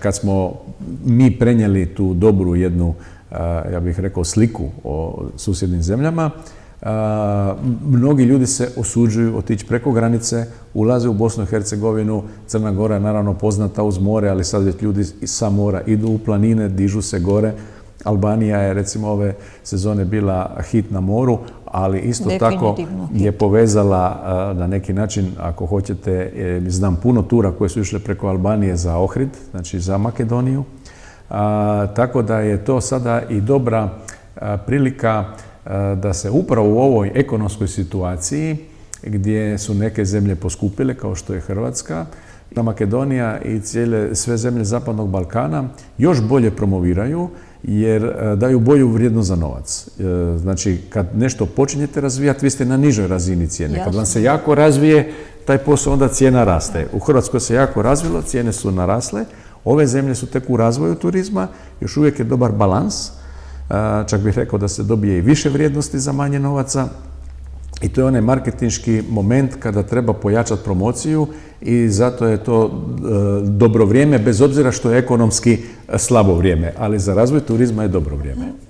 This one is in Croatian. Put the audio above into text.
Kad smo mi prenijeli tu dobru jednu, ja bih rekao, sliku o susjednim zemljama, mnogi ljudi se osuđuju otići preko granice, ulaze u Bosnu i Hercegovinu. Crna Gora je naravno poznata uz more, ali sad već ljudi sa mora idu u planine, dižu se gore. Albanija je recimo ove sezone bila hit na moru, ali isto tako je povezala na neki način, ako hoćete, znam puno tura koje su išle preko Albanije za Ohrid, znači za Makedoniju. Tako da je to sada i dobra prilika da se upravo u ovoj ekonomskoj situaciji, gdje su neke zemlje poskupile, kao što je Hrvatska, Makedonija i sve zemlje Zapadnog Balkana još bolje promoviraju, jer daju bolju vrijednost za novac. Znači, kad nešto počinjete razvijati, vi ste na nižoj razini cijene. Kad vam se jako razvije taj posao, onda cijena raste. U Hrvatskoj se jako razvilo, cijene su narasle. Ove zemlje su tek u razvoju turizma, još uvijek je dobar balans. Čak bih rekao da se dobije i više vrijednosti za manje novaca. I to je onaj marketinški moment kada treba pojačati promociju i zato je to dobro vrijeme, bez obzira što je ekonomski slabo vrijeme, ali za razvoj turizma je dobro vrijeme.